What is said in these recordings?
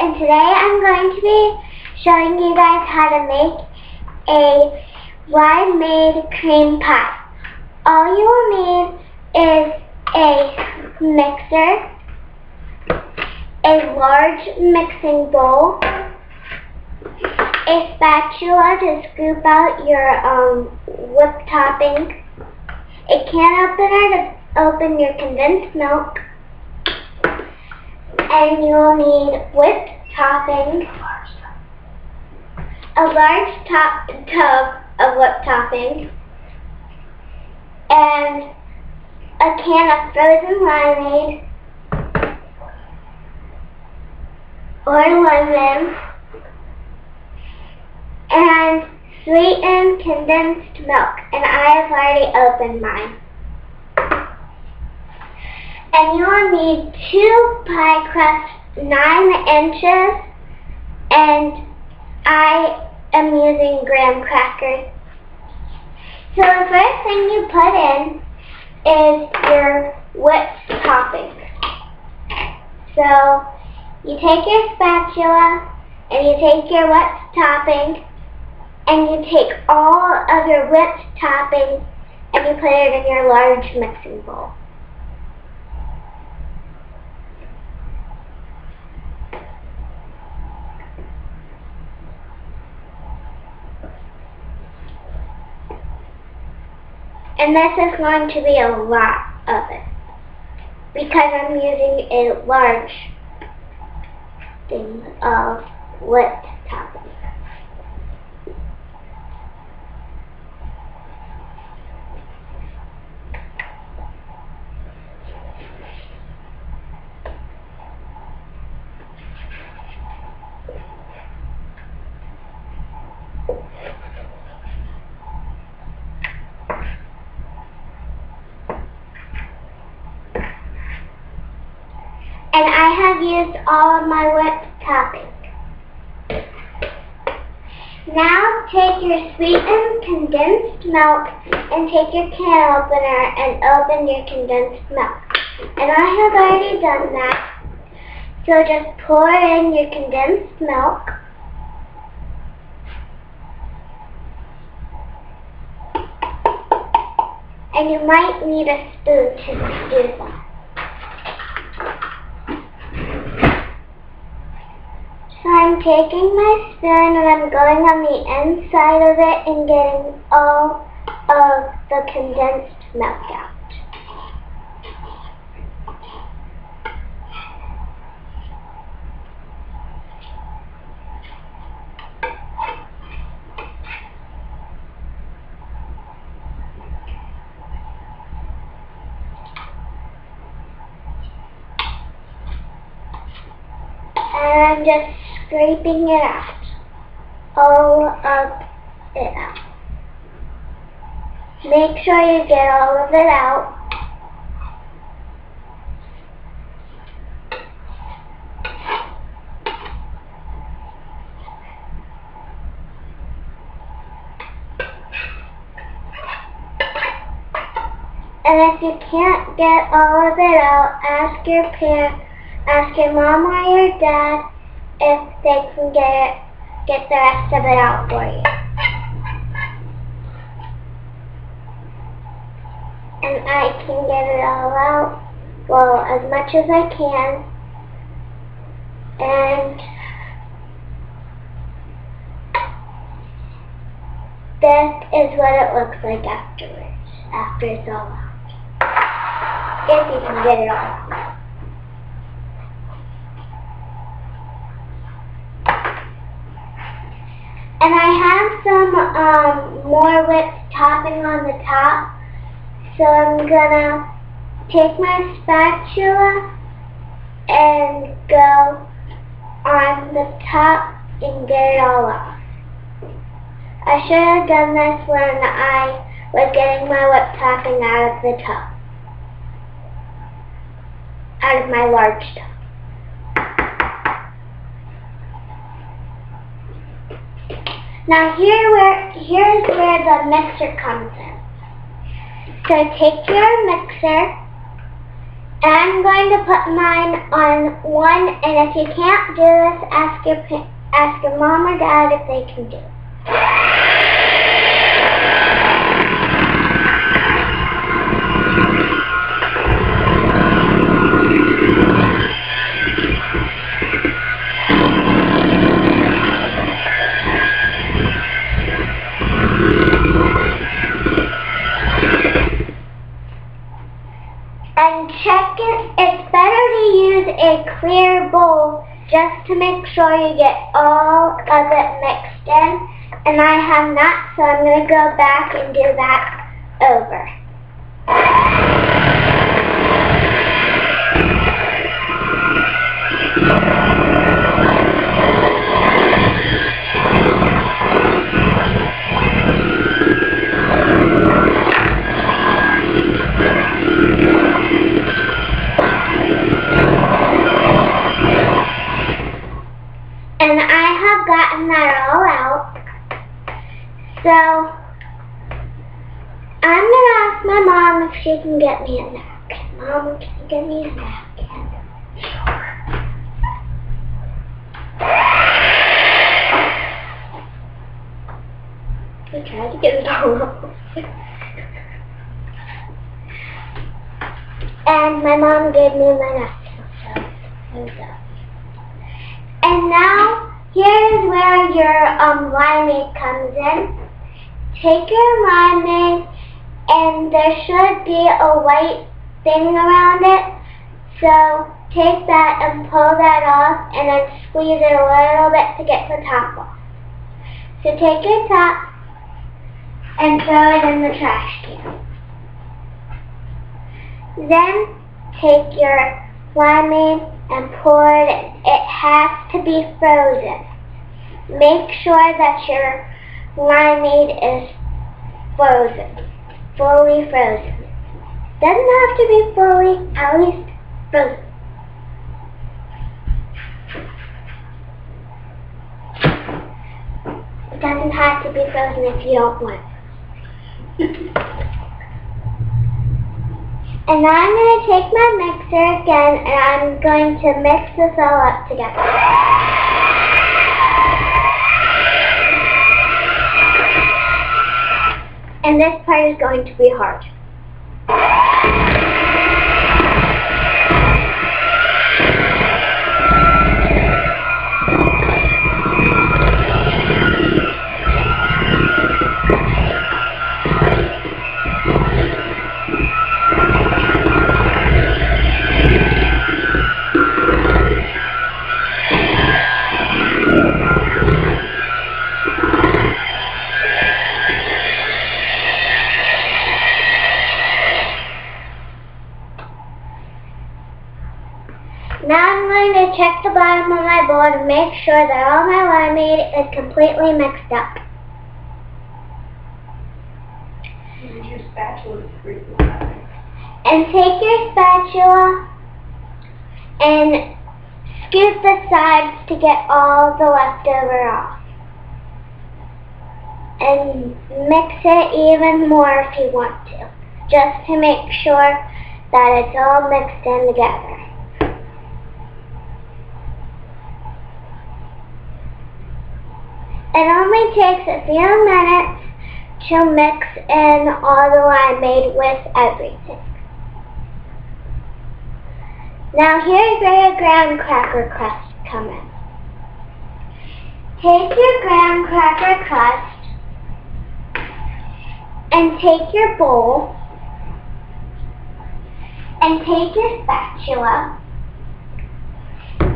and today I'm going to be showing you guys how to make a wide-made cream pie. All you will need is a mixer, a large mixing bowl, a spatula to scoop out your whipped topping, a can opener to open your condensed milk, and you will need whipped topping, a large tub of whipped topping, and a can of frozen limeade or lemon, and sweetened condensed milk, and I have already opened mine. And you will need 2 pie crusts 9 inches, and I am using graham crackers. So the first thing you put in is your whipped topping. So you take your spatula and you take your whipped topping and you take all of your whipped topping and you put it in your large mixing bowl. And this is going to be a lot of it because I'm using a large thing of whipped topping. And I have used all of my whipped topping. Now take your sweetened condensed milk and take your can opener and open your condensed milk. And I have already done that. So just pour in your condensed milk. And you might need a spoon to do that. So I'm taking my spoon and I'm going on the inside of it and getting all of the condensed milk out. And I'm just scraping it out, all of it out. Make sure you get all of it out. And if you can't get all of it out, ask your mom or your dad if they can get the rest of it out for you. And I can get it all out, well, as much as I can. And this is what it looks like afterwards, after it's all out. If you can get it all out. And I have some more whipped topping on the top, so I'm gonna take my spatula and go on the top and get it all off. I should have done this when I was getting my whipped topping out of the tub, out of my large tub. Now here's where the mixer comes in. So take your mixer And I'm going to put mine on 1, and if you can't do this, ask your mom or dad if they can do it. And check it, it's better to use a clear bowl just to make sure you get all of it mixed in. And I have not, so I'm going to go back and do that over. And I have gotten that all out. So I'm going to ask my mom if she can get me a napkin. Mom, can you get me a napkin? I tried to get it all off. And my mom gave me my napkin, so there we go. And now, here's where your limeade comes in. Take your limeade, and there should be a white thing around it. So take that and pull that off, and then squeeze it a little bit to get the top off. So take your top and throw it in the trash can. Then take your limeade and pour it in. It has to be frozen. Make sure that your limeade is frozen, fully frozen. Doesn't have to be fully, at least frozen. It doesn't have to be frozen if you don't want it. And now I'm going to take my mixer again, and I'm going to mix this all up together. And this part is going to be hard. Now I'm going to check the bottom of my bowl to make sure that all my limeade is completely mixed up. Use your spatula to squeeze it out. And take your spatula and scoop the sides to get all the leftover off. And mix it even more if you want to, just to make sure that it's all mixed in together. It only takes a few minutes to mix in all the limeade with everything. Now here's where your graham cracker crust comes in. Take your graham cracker crust and take your bowl and take your spatula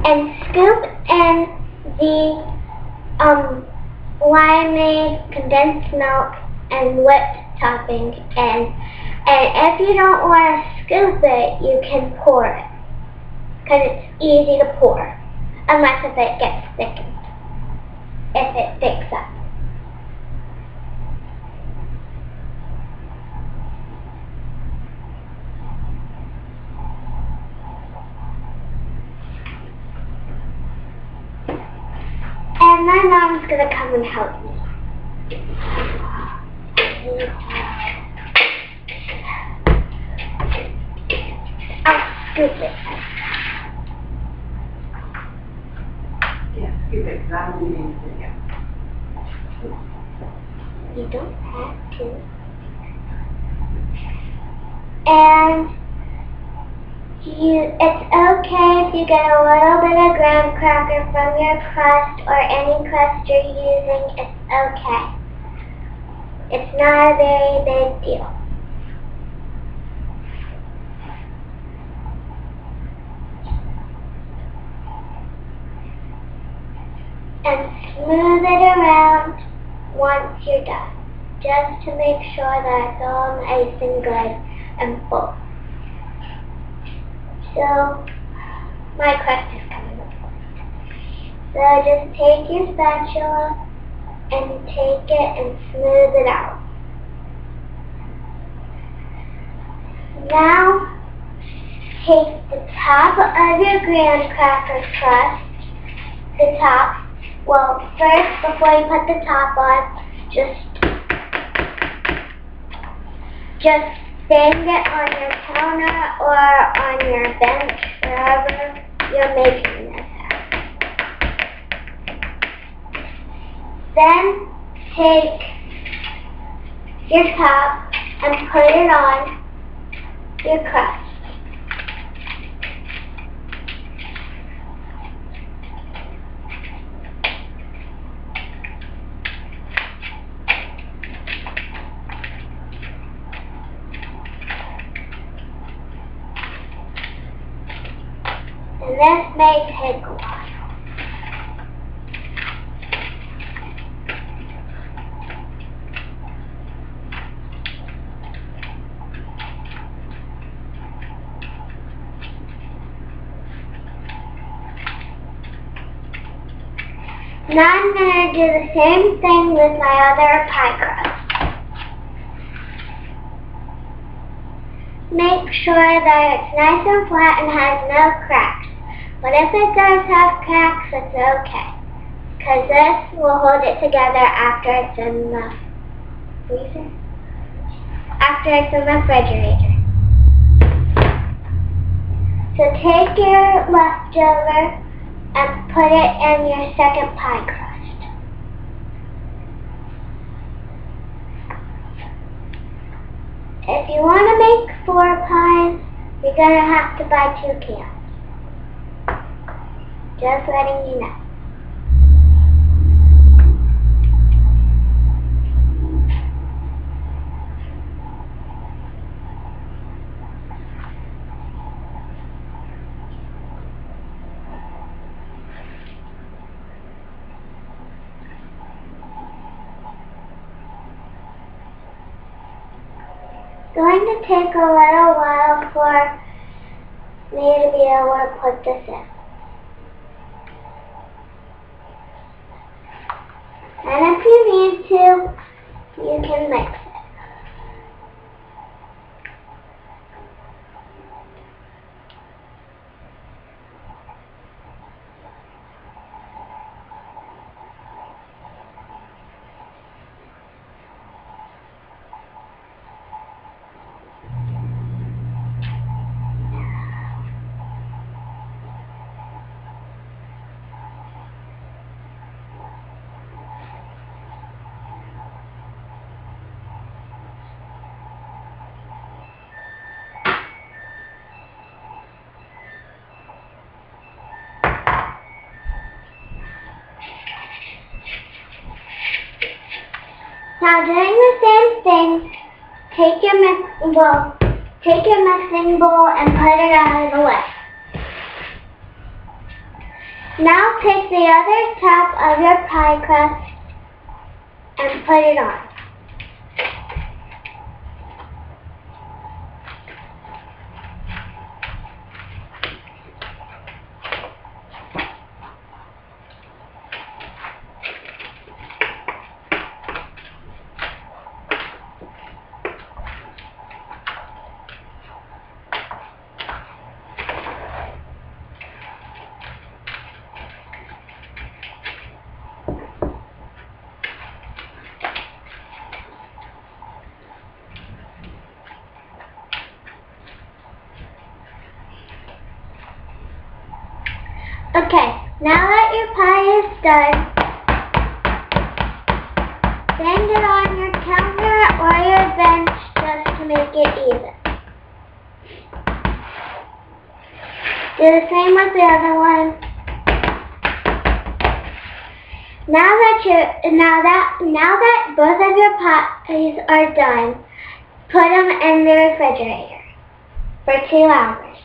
and scoop in the limeade, condensed milk, and whipped topping in. And if you don't want to scoop it, you can pour it, because it's easy to pour, unless if it gets thickened, if it thicks up. And my mom's going to come and help me. Oh. scoop it. Yeah, scoop it, because I don't need anything else. You don't have to. And it's okay if you get a little bit of graham cracker from your crust or any crust you're using. It's okay. It's not a very big deal. And smooth it around once you're done, just to make sure that it's all nice and good and full. So, my crust is coming up. So just take your spatula and take it and smooth it out. Now, take the top of your graham cracker crust, the top. Well, first, before you put the top on, just bang it on your counter or on your bench, wherever you're making this at. Then, take your top and put it on your crust. And this may take a while. Now I'm going to do the same thing with my other pie crust. Make sure that it's nice and flat and has no cracks. But if it does have cracks, it's okay. Because this will hold it together after it's in the freezer. After it's in the refrigerator. So take your leftover and put it in your second pie crust. If you want to make 4 pies, you're going to have to buy 2 cans. Just letting you know. It's going to take a little while for me to be able to put this in. And if you need to, you can mix it. Now doing the same thing, take your mixing bowl and put it out of the way. Now take the other top of your pie crust and put it on. Okay, now that your pie is done, stand it on your counter or your bench just to make it even. Do the same with the other one. Now that both of your pies are done, put them in the refrigerator for 2 hours.